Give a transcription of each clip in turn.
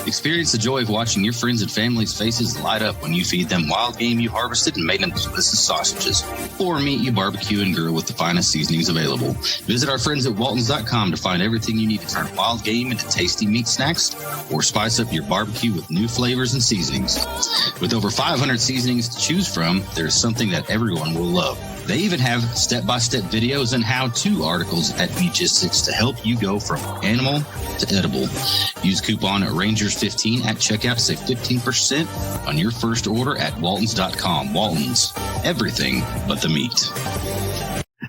Experience the joy of watching your friends and family's faces light up when you feed them wild game you harvested and made into delicious sausages, or meat you barbecue and grill with the finest seasonings available. Visit our friends at waltons.com to find everything you need to turn wild game into tasty meat snacks or spice up your barbecue with new flavors and seasonings. With over 500 seasonings to choose from, there's something that everyone will love. They even have step-by-step videos and how-to articles at Meatgistics to help you go from animal to edible. Use coupon Rangers15 at checkout. Save 15% on your first order at waltons.com. Waltons, everything but the meat.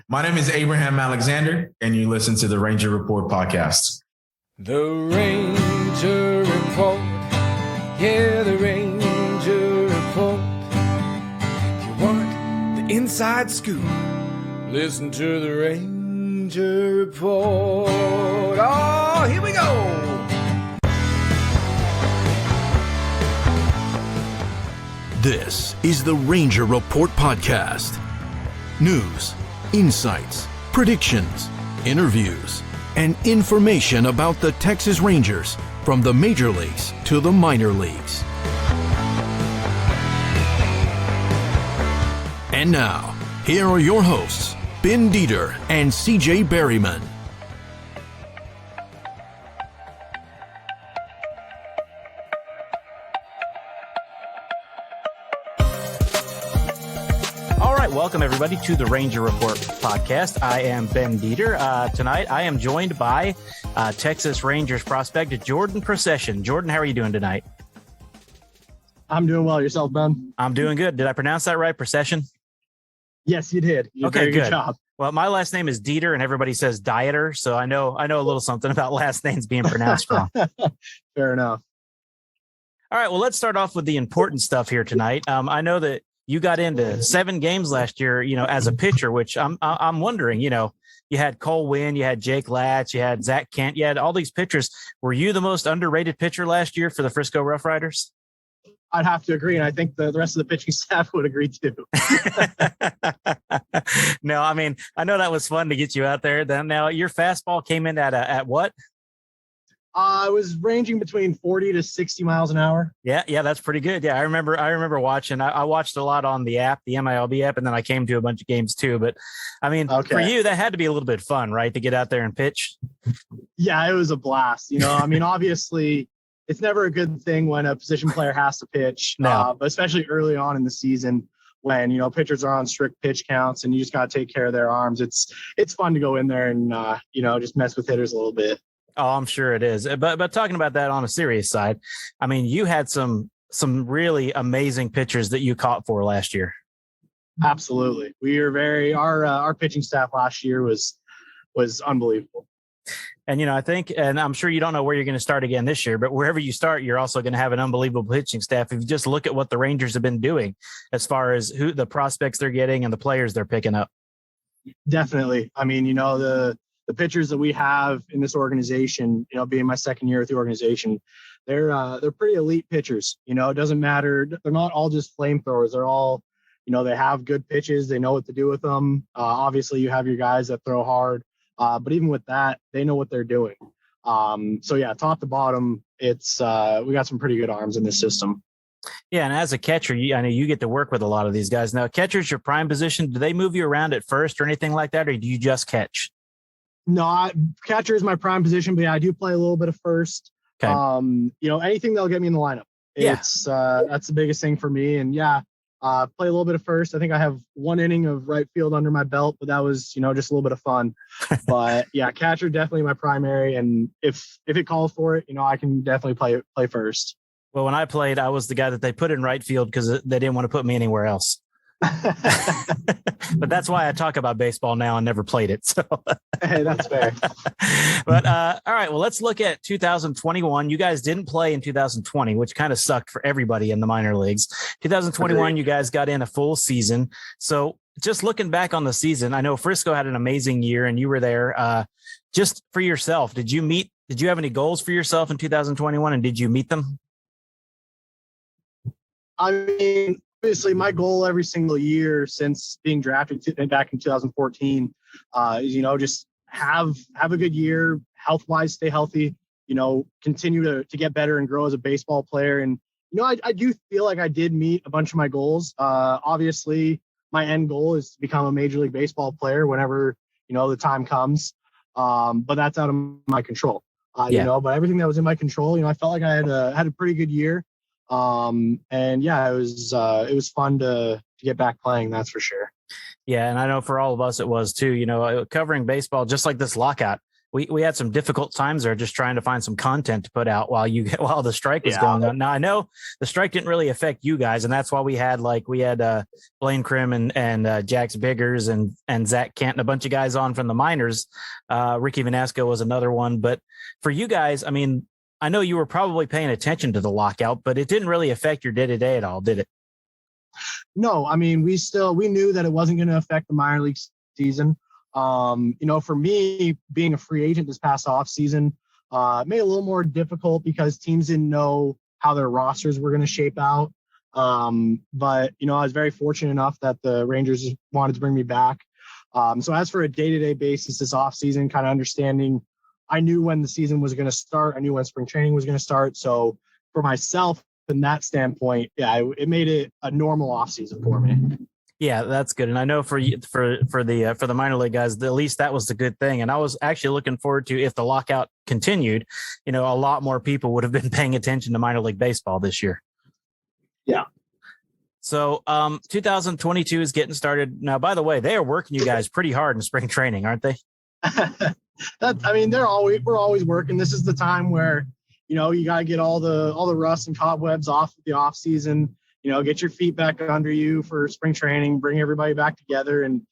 My name is Abraham Alexander, and you listen to the Ranger Report podcast. The Ranger Report. Yeah, the Ranger Report. If you want the inside scoop, listen to the Ranger Report. Oh, here we go. This is the Ranger Report podcast. News, insights, predictions, interviews, and information about the Texas Rangers from the major leagues to the minor leagues. And now, here are your hosts, Ben Dieter and CJ Berryman. Welcome, everybody, to the Ranger Report podcast. I am Ben Dieter. Tonight, I am joined by Texas Rangers prospect Jordan Procyshen. Jordan, how are you doing tonight? I'm doing well. Yourself, Ben? I'm doing good. Did I pronounce that right, Procyshen? Yes, you did. You did okay, very good job. Well, my last name is Dieter, and everybody says Dieter, so I know a little something about last names being pronounced wrong. Fair enough. All right, well, let's start off with the important stuff here tonight. I know that you got into 7 games last year, as a pitcher, which I'm wondering, you had Cole Winn, you had Jake Latch, you had Zach Kent, you had all these pitchers. Were you the most underrated pitcher last year for the Frisco Rough Riders? I'd have to agree, and I think the rest of the pitching staff would agree too. No, I mean, I know that was fun to get you out there. Then now your fastball came in at what? I was ranging between 40 to 60 miles an hour. Yeah, that's pretty good. Yeah, I remember watching. I watched a lot on the app, the MILB app, and then I came to a bunch of games too. But I mean, For you, that had to be a little bit fun, right, to get out there and pitch? Yeah, it was a blast. I mean, obviously, it's never a good thing when a position player has to pitch, but especially early on in the season when pitchers are on strict pitch counts and you just got to take care of their arms. It's fun to go in there and just mess with hitters a little bit. Oh, I'm sure it is. But talking about that on a serious side, I mean, you had some really amazing pitchers that you caught for last year. Absolutely. We were our pitching staff last year was unbelievable. And, I think, and I'm sure you don't know where you're going to start again this year, but wherever you start, you're also going to have an unbelievable pitching staff. If you just look at what the Rangers have been doing as far as who the prospects they're getting and the players they're picking up. Definitely. I mean, the pitchers that we have in this organization, being my second year with the organization, they're pretty elite pitchers. It doesn't matter. They're not all just flamethrowers. They're all, they have good pitches. They know what to do with them. Obviously, you have your guys that throw hard, but even with that, they know what they're doing. So yeah, top to bottom, it's we got some pretty good arms in this system. Yeah, and as a catcher, I know you get to work with a lot of these guys. Now, catcher's your prime position. Do they move you around at first or anything like that, or do you just catch? No, catcher is my prime position, but yeah, I do play a little bit of first. Okay. Anything that'll get me in the lineup. It's that's the biggest thing for me. And yeah, play a little bit of first. I think I have 1 inning of right field under my belt, but that was, just a little bit of fun. But yeah, catcher definitely my primary. And if it calls for it, I can definitely play first. Well, when I played, I was the guy that they put in right field because they didn't want to put me anywhere else. But that's why I talk about baseball now and never played it. So hey, that's fair. But all right, well, let's look at 2021. You guys didn't play in 2020, which kind of sucked for everybody in the minor leagues. 2021, you guys got in a full season. So just looking back on the season, I know Frisco had an amazing year and you were there. Just for yourself, did you have any goals for yourself in 2021 and did you meet them? I mean, obviously, my goal every single year since being drafted back in 2014 is, just have a good year, health-wise, stay healthy. continue to get better and grow as a baseball player. And, I do feel like I did meet a bunch of my goals. Obviously, my end goal is to become a Major League Baseball player whenever, the time comes. But that's out of my control. But everything that was in my control, I felt like I had a pretty good year. It was fun to get back playing. That's for sure. Yeah. And I know for all of us, it was too, covering baseball, just like this lockout. We had some difficult times there just trying to find some content to put out while the strike was going on. Now I know the strike didn't really affect you guys, and that's why we had Blaine Krim and Jax Biggers and Zach Kent and a bunch of guys on from the minors. Ricky Vanasco was another one. But for you guys, I mean, I know you were probably paying attention to the lockout, but it didn't really affect your day-to-day at all, did it? No, I mean, we knew that it wasn't going to affect the minor league season. For me, being a free agent this past off season, made it a little more difficult because teams didn't know how their rosters were going to shape out. But I was very fortunate enough that the Rangers wanted to bring me back. So as for a day-to-day basis this off season, kind of understanding, I knew when the season was going to start. I knew when spring training was going to start. So for myself, in that standpoint, it made it a normal off season for me. Yeah, that's good. And I know for you, for the minor league guys, at least that was the good thing. And I was actually looking forward to, if the lockout continued, a lot more people would have been paying attention to minor league baseball this year. Yeah. So 2022 is getting started. Now, by the way, they are working you guys pretty hard in spring training, aren't they? we're always working. This is the time where, you got to get all the rust and cobwebs off the off season. Get your feet back under you for spring training, bring everybody back together. And,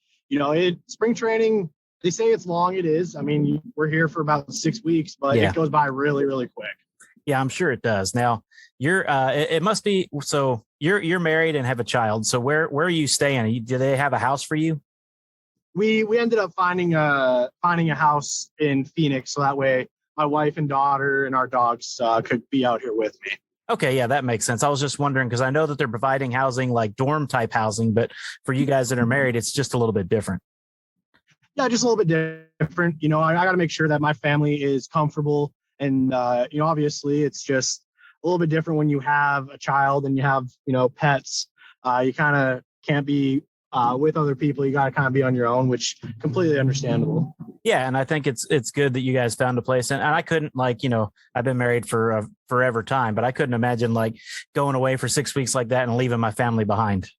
spring training, they say it's long. It is. I mean, we're here for about 6 weeks, but it goes by really, really quick. Yeah, I'm sure it does. Now you're, it must be, so you're married and have a child. So where are you staying? Do they have a house for you? We ended up finding a house in Phoenix. So that way my wife and daughter and our dogs could be out here with me. Okay, yeah, that makes sense. I was just wondering because I know that they're providing housing, like dorm type housing, but for you guys that are married, it's just a little bit different. Yeah, just a little bit different. I got to make sure that my family is comfortable. And, obviously it's just a little bit different when you have a child and you have, pets. You kind of can't be with other people. You got to kind of be on your own, which completely understandable. Yeah. And I think it's good that you guys found a place. And I couldn't I've been married for a forever time, but I couldn't imagine going away for 6 weeks like that and leaving my family behind.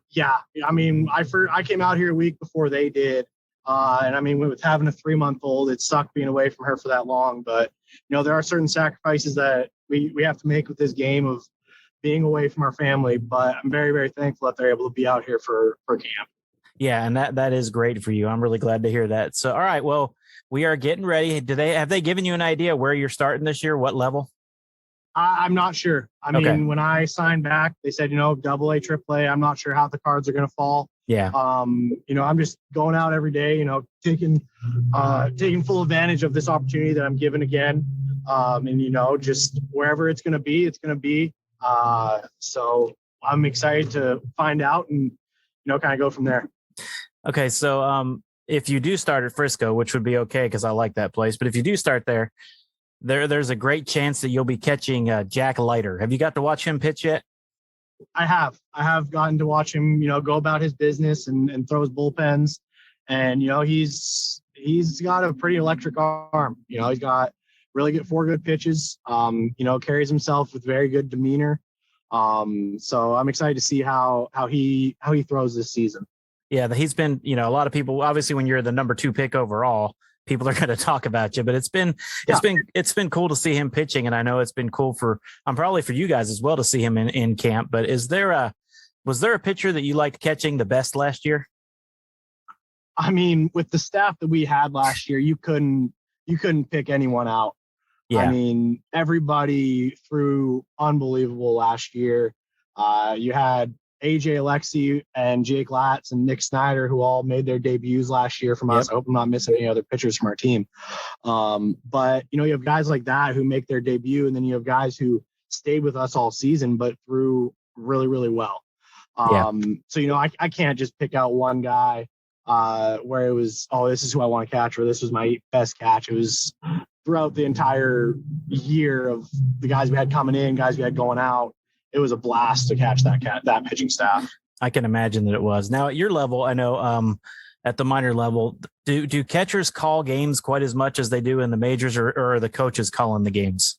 Yeah. I mean, I came out here a week before they did. And I mean, with having a 3-month-old, it sucked being away from her for that long, but there are certain sacrifices that we have to make with this game of being away from our family, but I'm very, very thankful that they're able to be out here for camp. Yeah. And that is great for you. I'm really glad to hear that. So, all right, well, we are getting ready. Have they given you an idea where you're starting this year? What level? I'm not sure. I mean, when I signed back, they said, AA, AAA. I'm not sure how the cards are going to fall. Yeah. I'm just going out every day, taking full advantage of this opportunity that I'm given again. And, just wherever it's going to be, it's going to be. So I'm excited to find out and, kind of go from there. Okay. So, if you do start at Frisco, which would be okay, cause I like that place, but if you do start there's a great chance that you'll be catching Jack Leiter. Have you got to watch him pitch yet? I have gotten to watch him, go about his business and throw his bullpens. And, he's got a pretty electric arm. He's got really good 4 good pitches, carries himself with very good demeanor. So I'm excited to see how he throws this season. Yeah, he's been, a lot of people, obviously when you're the number 2 pick overall, people are going to talk about you, but it's been cool to see him pitching. And I know it's been cool probably for you guys as well to see him in camp, but was there a pitcher that you liked catching the best last year? I mean, with the staff that we had last year, you couldn't pick anyone out. Yeah. I mean, everybody threw unbelievable last year. You had AJ Alexi and Jake Latz and Nick Snyder, who all made their debuts last year from us. I hope I'm not missing any other pitchers from our team. But, you have guys like that who make their debut, and then you have guys who stayed with us all season but threw really, really well. So, I can't just pick out one guy where it was, this is who I want to catch, or this was my best catch. It was throughout the entire year of the guys we had coming in, guys we had going out, it was a blast to catch that pitching staff. I can imagine that it was. Now at your level, I know at the minor level, do catchers call games quite as much as they do in the majors, or are the coaches calling the games?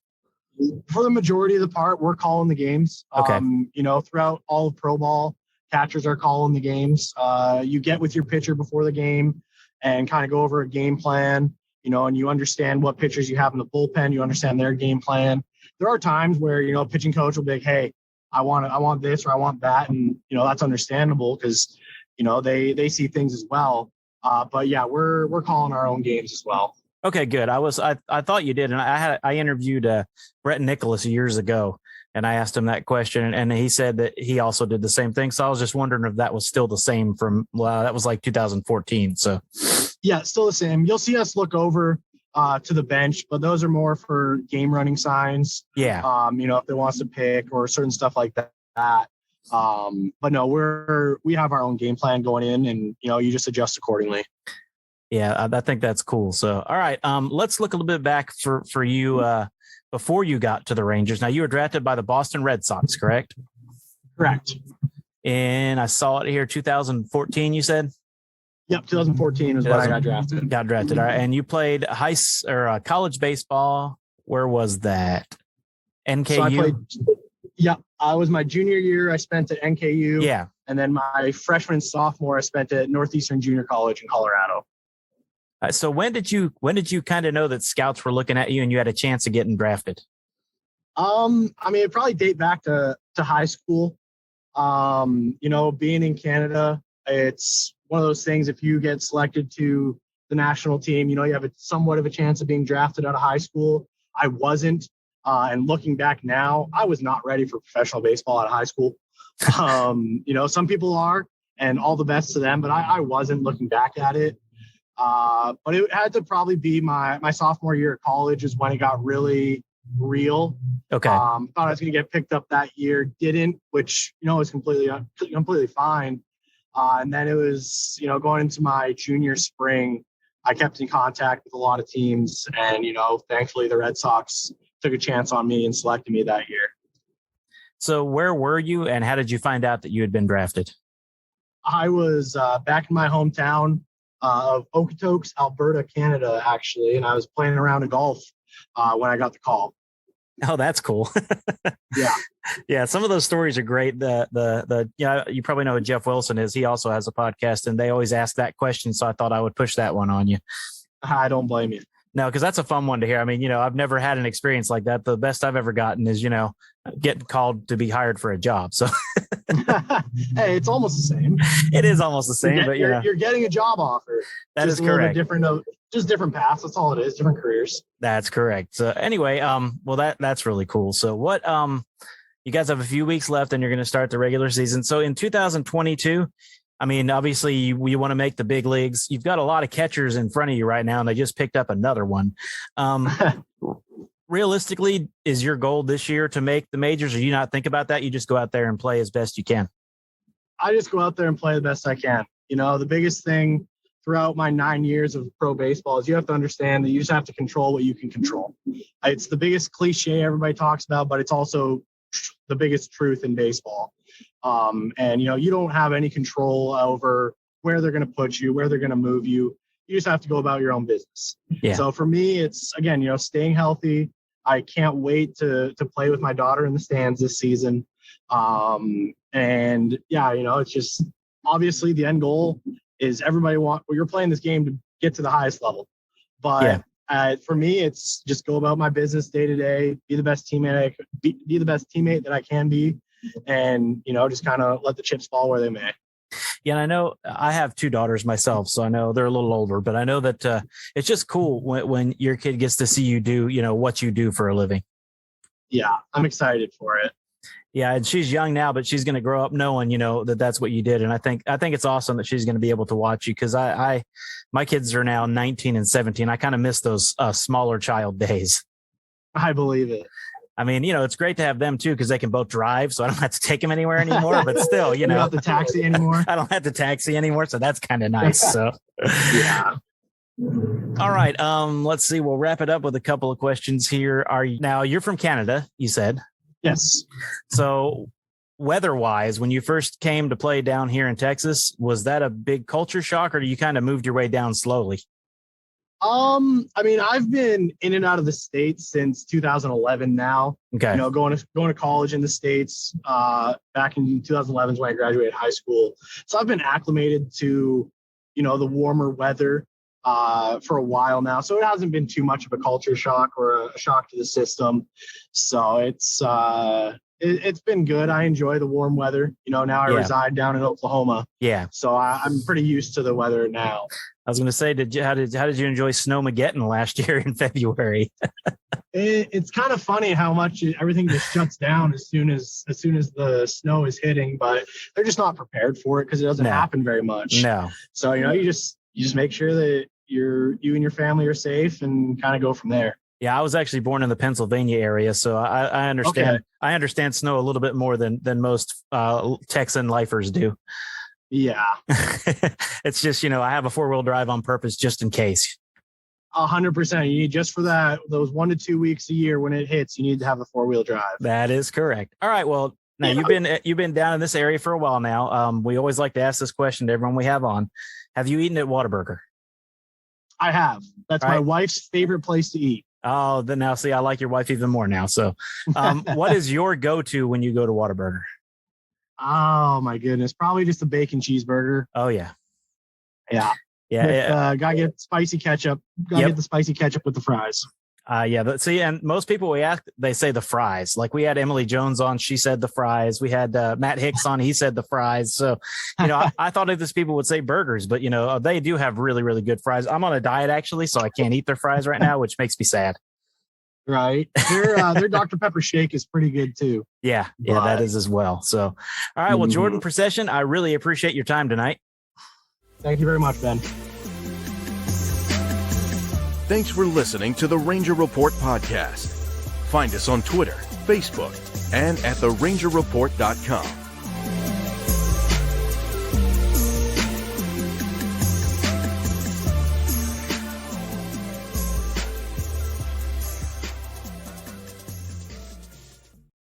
For the majority of the part, we're calling the games. Okay. Throughout all of pro ball, catchers are calling the games. You get with your pitcher before the game and kind of go over a game plan, and you understand what pitchers you have in the bullpen. You understand their game plan. There are times where, pitching coach will be like, hey, I want this or I want that. And, that's understandable because, they see things as well. But yeah, we're calling our own games as well. Okay, good. I thought you did. And I interviewed Brett Nicholas years ago, and I asked him that question, and he said that he also did the same thing. So I was just wondering if that was still the same that was like 2014. So yeah, still the same. You'll see us look over to the bench, but those are more for game running signs. Yeah. If they want us to pick or certain stuff like that. But no, we have our own game plan going in, and you just adjust accordingly. Yeah, I think that's cool. So, all right, let's look a little bit back for you before you got to the Rangers. Now, you were drafted by the Boston Red Sox, correct? Correct. And I saw it here, 2014. You said. Yep, 2014 is when I got drafted. Got drafted. All right, and you played college baseball. Where was that? NKU. So I was my junior year. I spent at NKU. Yeah. And then my freshman and sophomore, I spent at Northeastern Junior College in Colorado. So when did you kind of know that scouts were looking at you and you had a chance of getting drafted? It probably date back to high school. Being in Canada, it's one of those things. If you get selected to the national team, you have somewhat of a chance of being drafted out of high school. I wasn't. And looking back now, I was not ready for professional baseball out of high school. Some people are, and all the best to them, but I wasn't. Looking back at it. But it had to probably be my sophomore year at college is when it got really real. Okay. Thought I was going to get picked up that year. Didn't, which, was completely fine. And then it was, going into my junior spring, I kept in contact with a lot of teams, and, thankfully the Red Sox took a chance on me and selected me that year. So where were you, and how did you find out that you had been drafted? I was back in my hometown of Okotoks, Alberta, Canada, actually, and I was playing around in golf when I got the call. Oh, that's cool. Yeah. Yeah. Some of those stories are great. You probably know who Jeff Wilson is. He also has a podcast, and they always ask that question. So I thought I would push that one on you. I don't blame you. No, because that's a fun one to hear. I mean, I've never had an experience like that. The best I've ever gotten is, getting called to be hired for a job. So hey, it's almost the same. It is almost the same, but you're getting a job offer. That is correct. Just different paths. That's all it is. Different careers. That's correct. So anyway, that's really cool. So what, you guys have a few weeks left and you're going to start the regular season. So in 2022, obviously you want to make the big leagues. You've got a lot of catchers in front of you right now, and they just picked up another one. Realistically, is your goal this year to make the majors, or do you not think about that? You just go out there and play as best you can. I just go out there and play the best I can. The biggest thing throughout my 9 years of pro baseball is you have to understand that you just have to control what you can control. It's the biggest cliche everybody talks about, but it's also the biggest truth in baseball. And you don't have any control over where they're going to put you, where they're going to move you. You just have to go about your own business. Yeah. So for me, it's, again, staying healthy. I can't wait to play with my daughter in the stands this season. And yeah, it's just, obviously the end goal is you're playing this game to get to the highest level. But for me, it's just go about my business day to day, be the best teammate, be the best teammate that I can be. And, just kind of let the chips fall where they may. Yeah. And I know I have two daughters myself, so I know they're a little older, but I know that it's just cool when your kid gets to see you do, what you do for a living. Yeah. I'm excited for it. Yeah. And she's young now, but she's going to grow up knowing, that's what you did. And I think it's awesome that she's going to be able to watch you. Cause my kids are now 19 and 17. I kind of miss those smaller child days. I believe it. It's great to have them too, because they can both drive, so I don't have to take them anywhere anymore. But still, you don't have to taxi anymore. I don't have to taxi anymore, so that's kind of nice. So, yeah. All right. Let's see. We'll wrap it up with a couple of questions here. You're from Canada, you said? Yes. So weather-wise, when you first came to play down here in Texas, was that a big culture shock, or you kind of moved your way down slowly? I mean, I've been in and out of the States since 2011 now. Okay. Going to college in the States. Back in 2011 is when I graduated high school. So I've been acclimated to, the warmer weather for a while now. So it hasn't been too much of a culture shock or a shock to the system. So it's been good. I enjoy the warm weather. Now I reside down in Oklahoma. Yeah. So I'm pretty used to the weather now. I was going to say, how did you enjoy Snowmageddon last year in February? It's kind of funny how much everything just shuts down as soon as the snow is hitting, but they're just not prepared for it because it doesn't happen very much. No. So you just make sure that you and your family are safe and kind of go from there. Yeah, I was actually born in the Pennsylvania area, so I understand. Okay. I understand snow a little bit more than most Texan lifers do. Yeah. It's just, I have a 4-wheel drive on purpose just in case. 100%. You need just for those 1 to 2 weeks a year when it hits, you need to have a 4-wheel drive. That is correct. All right. Well, now you've been down in this area for a while now. We always like to ask this question to everyone we have on. Have you eaten at Whataburger? I have. That's my wife's favorite place to eat. Oh, then now see, I like your wife even more now. So what is your go-to when you go to Whataburger? Oh my goodness. Probably just a bacon cheeseburger. Oh yeah. Yeah. Yeah. Gotta get spicy ketchup. Get the spicy ketchup with the fries. And most people we ask, they say the fries. Like we had Emily Jones on, she said the fries. We had Matt Hicks on, he said the fries. So, I thought if these people would say burgers, but they do have really, really good fries. I'm on a diet actually, so I can't eat their fries right now, which makes me sad. Right. Their Dr. Pepper shake is pretty good too. Yeah, that is as well. So, all right. Well, Jordan Procyshen, I really appreciate your time tonight. Thank you very much, Ben. Thanks for listening to the Ranger Report podcast. Find us on Twitter, Facebook, and at therangerreport.com.